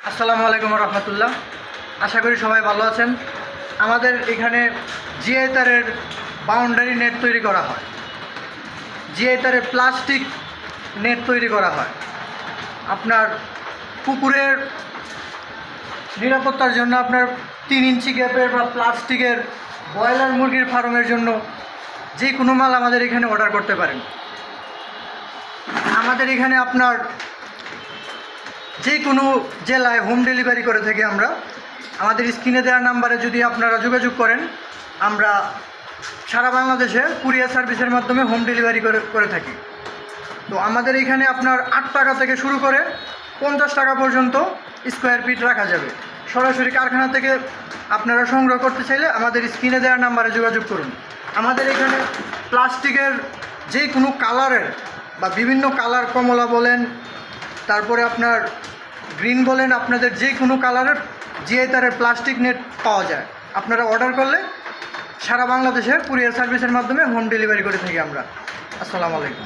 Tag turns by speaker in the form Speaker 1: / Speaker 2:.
Speaker 1: আসসালামু আলাইকুম রহমতুল্লাহ। আশা করি সবাই ভালো আছেন। আমাদের এখানে জিআই তারের বাউন্ডারি নেট তৈরি করা হয়, জিআই তারের প্লাস্টিক নেট তৈরি করা হয়। আপনার পুকুরের নিরাপত্তার জন্য আপনার 3 ইঞ্চি গ্যাপের বা প্লাস্টিকের ব্রয়লার মুরগির ফার্মের জন্য যে কোনো মাল আমাদের এখানে অর্ডার করতে পারেন। আমাদের এখানে আপনার যে কোনো জেলায় হোম ডেলিভারি করে থাকি আমরা। আমাদের স্ক্রিনে দেওয়া নাম্বারে যদি আপনারা যোগাযোগ করেন, আমরা সারা বাংলাদেশে কুরিয়ার সার্ভিসের মাধ্যমে হোম ডেলিভারি করে থাকি। তো আমাদের এখানে আপনার 8 টাকা থেকে শুরু করে 50 টাকা পর্যন্ত স্কোয়ার ফিট রাখা যাবে। সরাসরি কারখানা থেকে আপনারা সংগ্রহ করতে চাইলে আমাদের স্ক্রিনে দেওয়া নাম্বারে যোগাযোগ করুন। আমাদের এখানে প্লাস্টিকের যে কোনো কালারের বা বিভিন্ন কালার, কমলা বলেন, তারপরে আপনার গ্রিন বলেন, আপনাদের যে কোনো কালারের জিআই তারের প্লাস্টিক নেট পাওয়া যায়। আপনারা অর্ডার করলে সারা বাংলাদেশে কুরিয়ার সার্ভিসের মাধ্যমে হোম ডেলিভারি করে থাকি আমরা। আসসালামু আলাইকুম।